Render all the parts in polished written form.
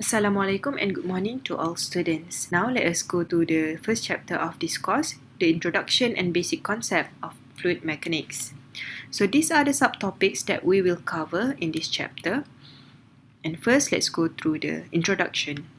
Assalamualaikum and good morning to all students. Now let us go to the first chapter of this course, the introduction and basic concept of fluid mechanics. So these are the subtopics that we will cover in this chapter. And first, let's go through the introduction.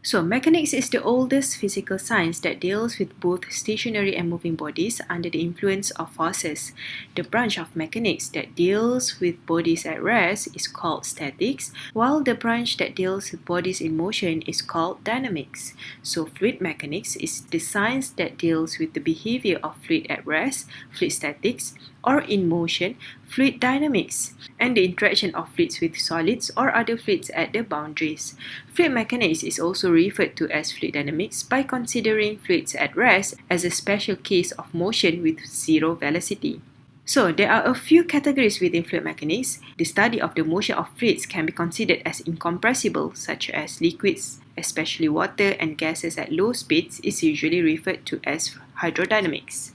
So, mechanics is the oldest physical science that deals with both stationary and moving bodies under the influence of forces. The branch of mechanics that deals with bodies at rest is called statics, while the branch that deals with bodies in motion is called dynamics. So, fluid mechanics is the science that deals with the behavior of fluid at rest, fluid statics, or in motion, fluid dynamics, and the interaction of fluids with solids or other fluids at the boundaries. Fluid mechanics is also referred to as fluid dynamics by considering fluids at rest as a special case of motion with zero velocity. So, there are a few categories within fluid mechanics. The study of the motion of fluids can be considered as incompressible, such as liquids, especially water and gases at low speeds, is usually referred to as hydrodynamics.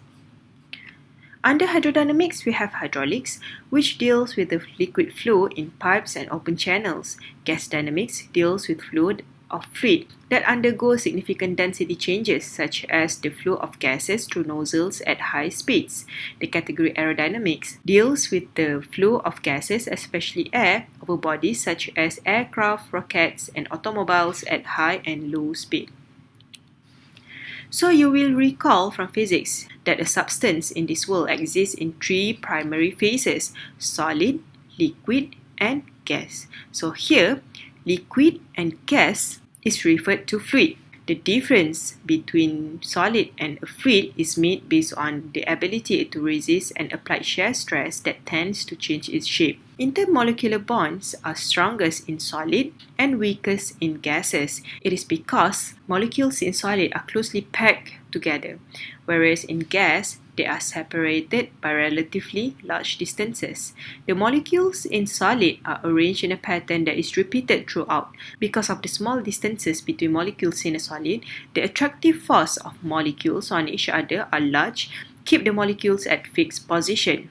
Under hydrodynamics, we have hydraulics, which deals with the liquid flow in pipes and open channels. Gas dynamics deals with flow of fluid that undergo significant density changes, such as the flow of gases through nozzles at high speeds. The category aerodynamics deals with the flow of gases, especially air, over bodies such as aircraft, rockets, and automobiles at high and low speed. So you will recall from physics that a substance in this world exists in three primary phases: solid, liquid, and gas. So here, liquid and gas is referred to fluid. The difference between solid and a fluid is made based on the ability to resist an applied shear stress that tends to change its shape. Intermolecular bonds are strongest in solid and weakest in gases. It is because molecules in solid are closely packed together, whereas in gas, they are separated by relatively large distances. The molecules in solid are arranged in a pattern that is repeated throughout. Because of the small distances between molecules in a solid, the attractive force of molecules on each other are large, keep the molecules at fixed position.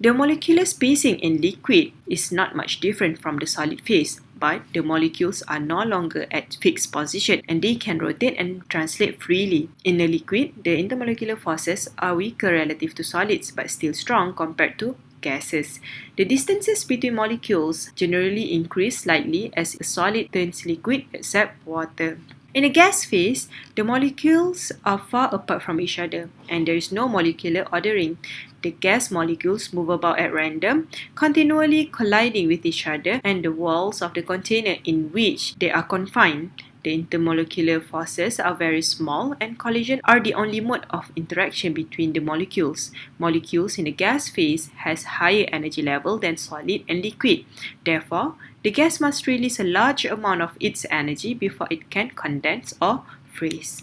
The molecular spacing in liquid is not much different from the solid phase, but the molecules are no longer at fixed position and they can rotate and translate freely. In a liquid, the intermolecular forces are weaker relative to solids but still strong compared to gases. The distances between molecules generally increase slightly as a solid turns liquid except water. In a gas phase, the molecules are far apart from each other and there is no molecular ordering. The gas molecules move about at random, continually colliding with each other and the walls of the container in which they are confined. The intermolecular forces are very small and collision are the only mode of interaction between the molecules. Molecules in the gas phase has higher energy level than solid and liquid. Therefore, the gas must release a large amount of its energy before it can condense or freeze.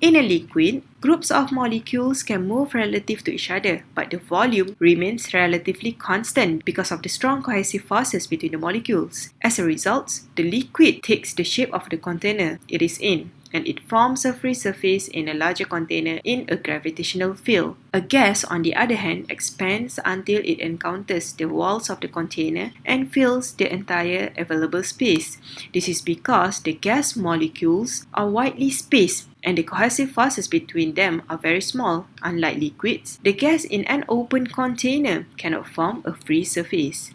In a liquid, groups of molecules can move relative to each other, but the volume remains relatively constant because of the strong cohesive forces between the molecules. As a result, the liquid takes the shape of the container it is in, and it forms a free surface in a larger container in a gravitational field. A gas, on the other hand, expands until it encounters the walls of the container and fills the entire available space. This is because the gas molecules are widely spaced and the cohesive forces between them are very small. Unlike liquids, the gas in an open container cannot form a free surface.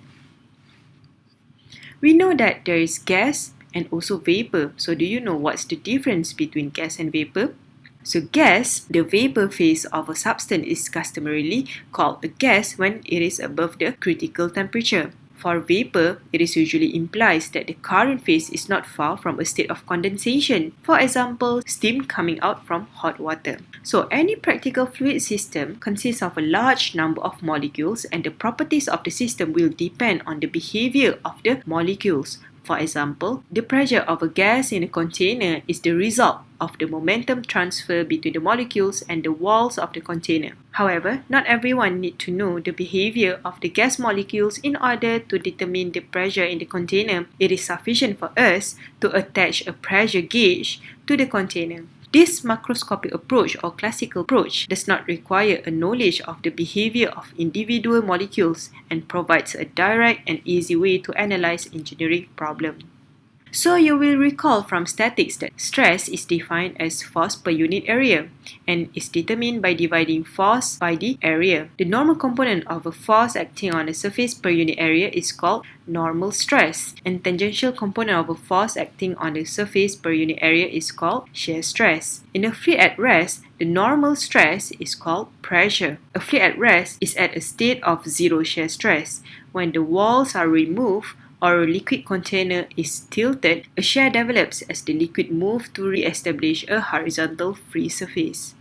We know that there is gas and also vapor. So do you know what's the difference between gas and vapor? So gas, the vapor phase of a substance, is customarily called a gas when it is above the critical temperature. For vapor, it is usually implies that the current phase is not far from a state of condensation. For example, steam coming out from hot water. So any practical fluid system consists of a large number of molecules and the properties of the system will depend on the behavior of the molecules. For example, the pressure of a gas in a container is the result of the momentum transfer between the molecules and the walls of the container. However, not everyone needs to know the behavior of the gas molecules in order to determine the pressure in the container. It is sufficient for us to attach a pressure gauge to the container. This macroscopic approach or classical approach does not require a knowledge of the behavior of individual molecules and provides a direct and easy way to analyze engineering problems. So you will recall from statics that stress is defined as force per unit area and is determined by dividing force by the area. The normal component of a force acting on a surface per unit area is called normal stress, and tangential component of a force acting on the surface per unit area is called shear stress. In a fluid at rest, the normal stress is called pressure. A fluid at rest is at a state of zero shear stress. When the walls are removed or a liquid container is tilted, a shear develops as the liquid moves to re-establish a horizontal free surface.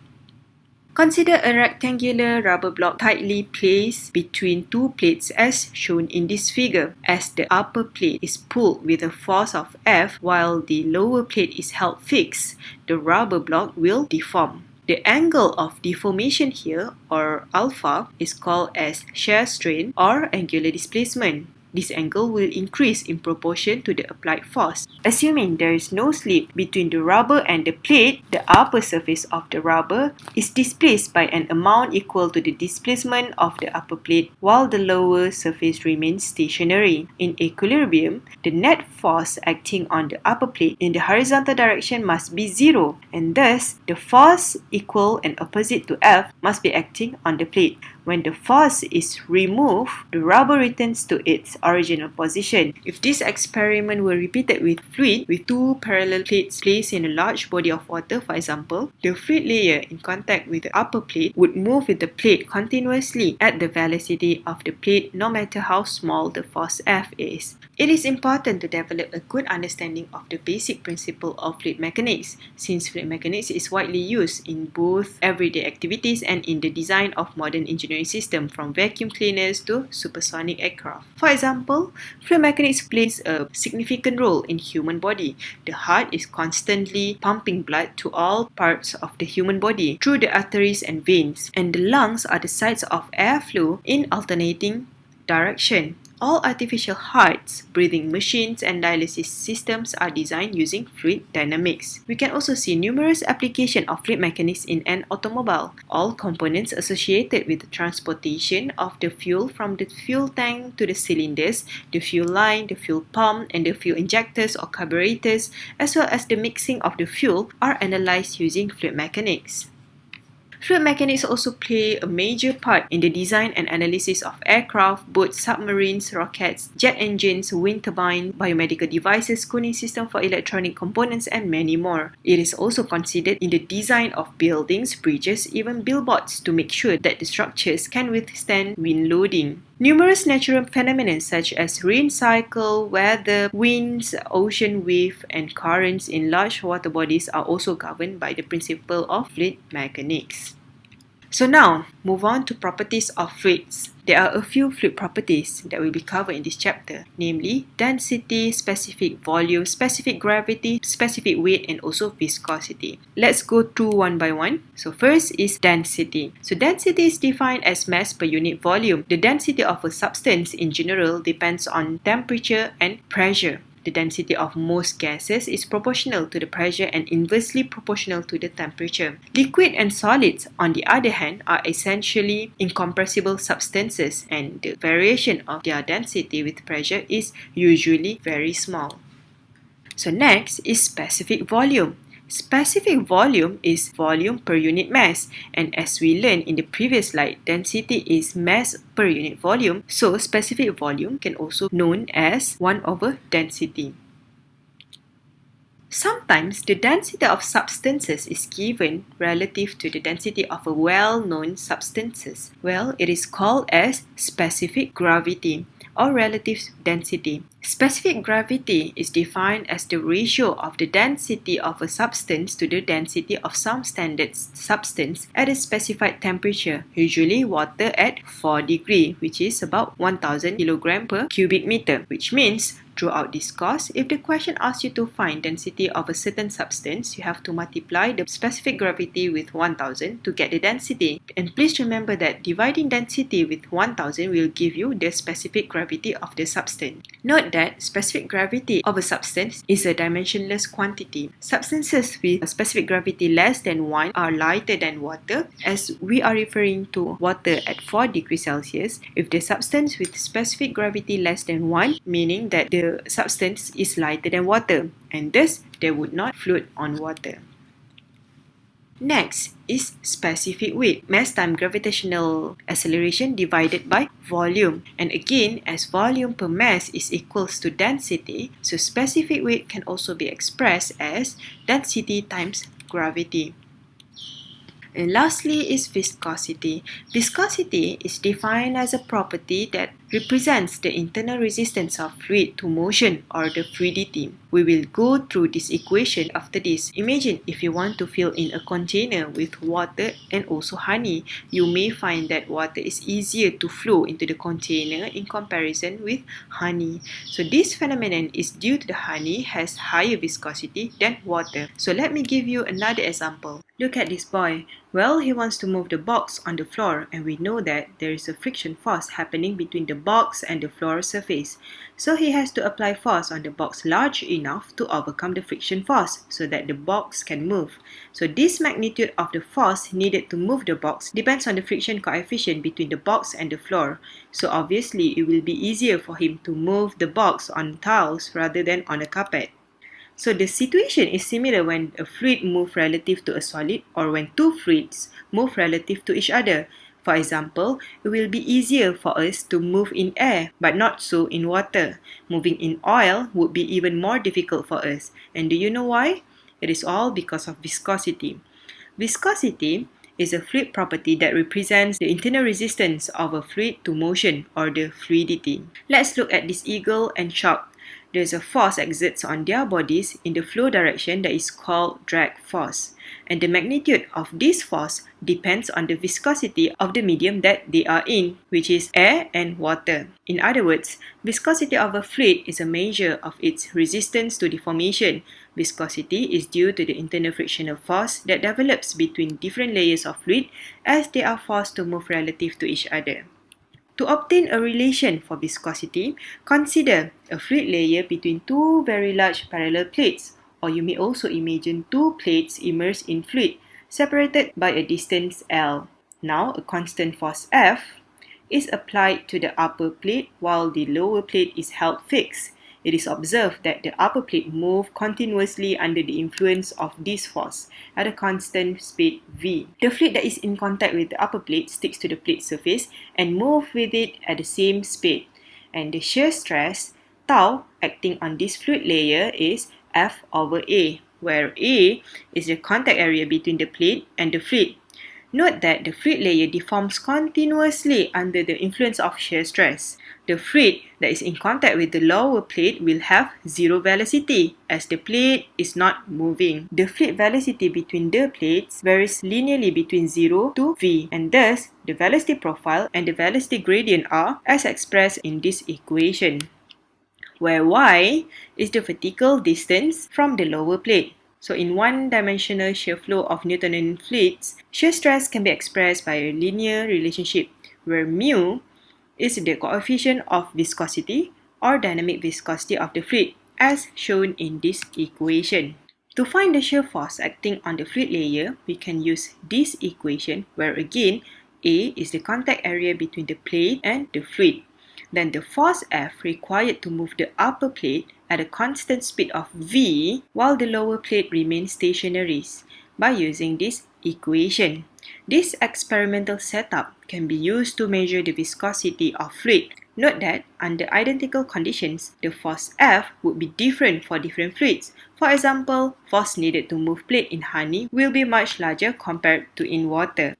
Consider a rectangular rubber block tightly placed between two plates as shown in this figure. As the upper plate is pulled with a force of F while the lower plate is held fixed, the rubber block will deform. The angle of deformation here, or alpha, is called as shear strain or angular displacement. This angle will increase in proportion to the applied force. Assuming there is no slip between the rubber and the plate, the upper surface of the rubber is displaced by an amount equal to the displacement of the upper plate, while the lower surface remains stationary. In equilibrium, the net force acting on the upper plate in the horizontal direction must be zero, and thus the force equal and opposite to F must be acting on the plate. When the force is removed, the rubber returns to its original position. If this experiment were repeated with fluid with two parallel plates placed in a large body of water, for example, the fluid layer in contact with the upper plate would move with the plate continuously at the velocity of the plate no matter how small the force F is. It is important to develop a good understanding of the basic principle of fluid mechanics, since fluid mechanics is widely used in both everyday activities and in the design of modern engineering system, from vacuum cleaners to supersonic aircraft. For example, fluid mechanics plays a significant role in human body. The heart is constantly pumping blood to all parts of the human body through the arteries and veins, and the lungs are the sites of airflow in alternating direction. All artificial hearts, breathing machines, and dialysis systems are designed using fluid dynamics. We can also see numerous applications of fluid mechanics in an automobile. All components associated with the transportation of the fuel from the fuel tank to the cylinders, the fuel line, the fuel pump, and the fuel injectors or carburetors, as well as the mixing of the fuel, are analyzed using fluid mechanics. Fluid mechanics also play a major part in the design and analysis of aircraft, boats, submarines, rockets, jet engines, wind turbines, biomedical devices, cooling systems for electronic components, and many more. It is also considered in the design of buildings, bridges, even billboards to make sure that the structures can withstand wind loading. Numerous natural phenomena such as rain cycle, weather, winds, ocean wave, and currents in large water bodies are also governed by the principle of fluid mechanics. So now, move on to properties of fluids. There are a few fluid properties that will be covered in this chapter, namely density, specific volume, specific gravity, specific weight, and also viscosity. Let's go through one by one. So first is density. So density is defined as mass per unit volume. The density of a substance in general depends on temperature and pressure. The density of most gases is proportional to the pressure and inversely proportional to the temperature. Liquid and solids, on the other hand, are essentially incompressible substances, and the variation of their density with pressure is usually very small. So next is specific volume. Specific volume is volume per unit mass, and as we learned in the previous slide, density is mass per unit volume, so specific volume can also be known as 1 over density. Sometimes the density of substances is given relative to the density of a well-known substances. Well, it is called as specific gravity or relative density. Specific gravity is defined as the ratio of the density of a substance to the density of some standard substance at a specified temperature, usually water at 4 degrees, which is about 1000 kg per cubic meter, which means throughout this course, if the question asks you to find density of a certain substance, you have to multiply the specific gravity with 1000 to get the density. And please remember that dividing density with 1000 will give you the specific gravity of the substance. Note that specific gravity of a substance is a dimensionless quantity. Substances with a specific gravity less than 1 are lighter than water, as we are referring to water at 4 degrees Celsius. If the substance with specific gravity less than 1, meaning that the substance is lighter than water, and thus they would not float on water. Next is specific weight, mass times gravitational acceleration divided by volume. And again, as volume per mass is equals to density, so specific weight can also be expressed as density times gravity. And lastly is viscosity. Viscosity is defined as a property that represents the internal resistance of fluid to motion or the fluidity. We will go through this equation after this. Imagine if you want to fill in a container with water and also honey, you may find that water is easier to flow into the container in comparison with honey. So this phenomenon is due to the honey has higher viscosity than water. So let me give you another example. Look at this boy. Well, he wants to move the box on the floor, and we know that there is a friction force happening between the box and the floor surface. So he has to apply force on the box large enough to overcome the friction force so that the box can move. So this magnitude of the force needed to move the box depends on the friction coefficient between the box and the floor. So obviously, it will be easier for him to move the box on tiles rather than on a carpet. So the situation is similar when a fluid moves relative to a solid or when two fluids move relative to each other. For example, it will be easier for us to move in air, but not so in water. Moving in oil would be even more difficult for us. And do you know why? It is all because of viscosity. Viscosity is a fluid property that represents the internal resistance of a fluid to motion or the fluidity. Let's look at this eagle and shark. There's a force exerts on their bodies in the flow direction that is called drag force. And the magnitude of this force depends on the viscosity of the medium that they are in, which is air and water. In other words, viscosity of a fluid is a measure of its resistance to deformation. Viscosity is due to the internal frictional force that develops between different layers of fluid as they are forced to move relative to each other. To obtain a relation for viscosity, consider a fluid layer between two very large parallel plates, or you may also imagine two plates immersed in fluid, separated by a distance L. Now, a constant force F is applied to the upper plate while the lower plate is held fixed. It is observed that the upper plate moves continuously under the influence of this force at a constant speed v. The fluid that is in contact with the upper plate sticks to the plate surface and moves with it at the same speed. And the shear stress, tau, acting on this fluid layer is F over A, where A is the contact area between the plate and the fluid. Note that the fluid layer deforms continuously under the influence of shear stress. The fluid that is in contact with the lower plate will have zero velocity as the plate is not moving. The fluid velocity between the plates varies linearly between 0 to v, and thus the velocity profile and the velocity gradient are as expressed in this equation, where y is the vertical distance from the lower plate. So in one-dimensional shear flow of Newtonian fluids, shear stress can be expressed by a linear relationship where mu is the coefficient of viscosity or dynamic viscosity of the fluid, as shown in this equation. To find the shear force acting on the fluid layer, we can use this equation where again, A is the contact area between the plate and the fluid. Then the force F required to move the upper plate at a constant speed of v while the lower plate remains stationary by using this equation. This experimental setup can be used to measure the viscosity of fluid. Note that under identical conditions, the force F would be different for different fluids. For example, force needed to move plate in honey will be much larger compared to in water.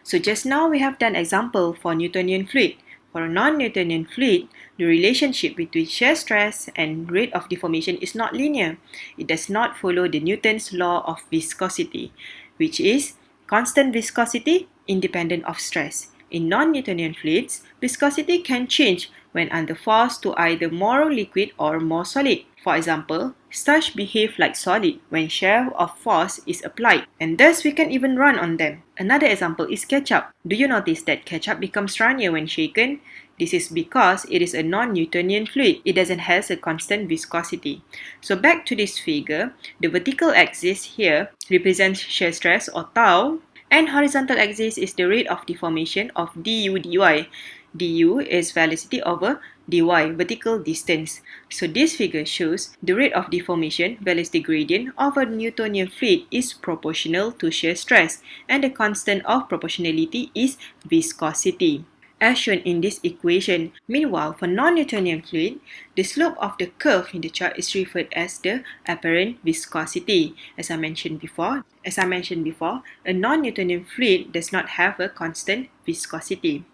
So just now we have done example for Newtonian fluid. For a non-Newtonian fluid, the relationship between shear stress and rate of deformation is not linear. It does not follow the Newton's law of viscosity, which is constant viscosity independent of stress. In non-Newtonian fluids, viscosity can change when under force to either more liquid or more solid. For example, starch behave like solid when shear of force is applied, and thus we can even run on them. Another example is ketchup. Do you notice that ketchup becomes runnier when shaken? This is because it is a non-Newtonian fluid. It doesn't have a constant viscosity. So back to this figure, the vertical axis here represents shear stress or tau, and horizontal axis is the rate of deformation of du dy. Du is velocity over dy, vertical distance. So this figure shows the rate of deformation, velocity gradient of a Newtonian fluid is proportional to shear stress, and the constant of proportionality is viscosity, as shown in this equation. Meanwhile, for non-Newtonian fluid, the slope of the curve in the chart is referred as the apparent viscosity. As I mentioned before, a non-Newtonian fluid does not have a constant viscosity.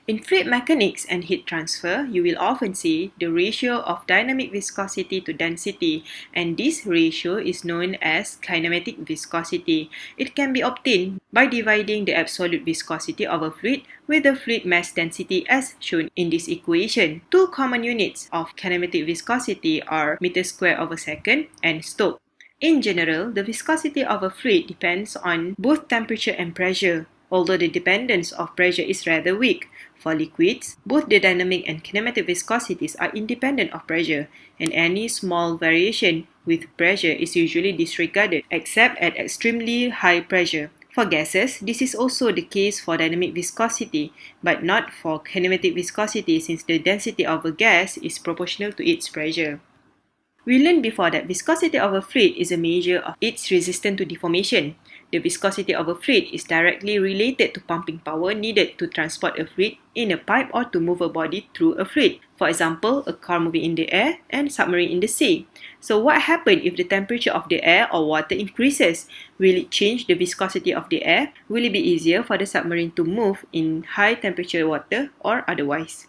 In fluid mechanics and heat transfer, you will often see the ratio of dynamic viscosity to density, and this ratio is known as kinematic viscosity. It can be obtained by dividing the absolute viscosity of a fluid with the fluid mass density as shown in this equation. Two common units of kinematic viscosity are meters squared over second and Stokes. In general, the viscosity of a fluid depends on both temperature and pressure, although the dependence of pressure is rather weak. For liquids, both the dynamic and kinematic viscosities are independent of pressure, and any small variation with pressure is usually disregarded, except at extremely high pressure. For gases, this is also the case for dynamic viscosity, but not for kinematic viscosity, since the density of a gas is proportional to its pressure. We learned before that viscosity of a fluid is a measure of its resistance to deformation. The viscosity of a fluid is directly related to pumping power needed to transport a fluid in a pipe or to move a body through a fluid. For example, a car moving in the air and submarine in the sea. So what happens if the temperature of the air or water increases? Will it change the viscosity of the air? Will it be easier for the submarine to move in high temperature water or otherwise?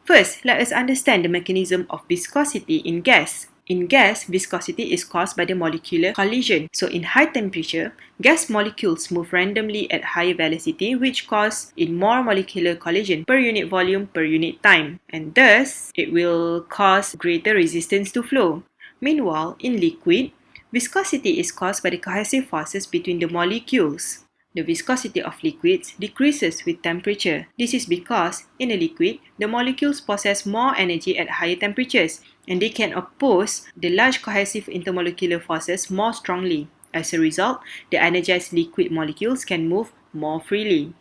First, let us understand the mechanism of viscosity in gas. In gas, viscosity is caused by the molecular collision. So in high temperature, gas molecules move randomly at high velocity, which causes in more molecular collision per unit volume per unit time, and thus it will cause greater resistance to flow. Meanwhile, in liquid, viscosity is caused by the cohesive forces between the molecules. The viscosity of liquids decreases with temperature. This is because, in a liquid, the molecules possess more energy at higher temperatures, and they can oppose the large cohesive intermolecular forces more strongly. As a result, the energized liquid molecules can move more freely.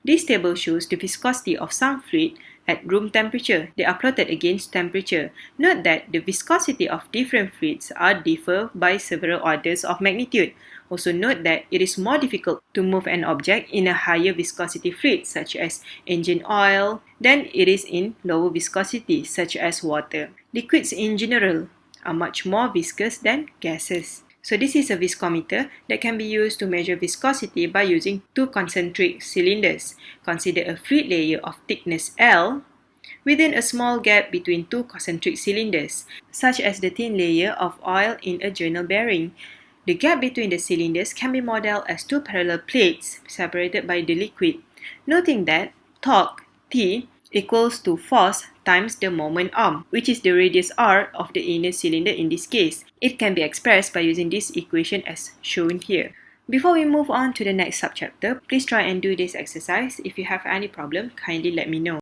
This table shows the viscosity of some fluid at room temperature. They are plotted against temperature. Note that the viscosity of different fluids differ by several orders of magnitude. Also note that it is more difficult to move an object in a higher viscosity fluid, such as engine oil, than it is in lower viscosity, such as water. Liquids in general are much more viscous than gases. So this is a viscometer that can be used to measure viscosity by using two concentric cylinders. Consider a fluid layer of thickness L within a small gap between two concentric cylinders, such as the thin layer of oil in a journal bearing. The gap between the cylinders can be modeled as two parallel plates separated by the liquid, noting that torque T equals to force times the moment arm, which is the radius r of the inner cylinder in this case. It can be expressed by using this equation as shown here. Before we move on to the next subchapter, please try and do this exercise. If you have any problem, kindly let me know.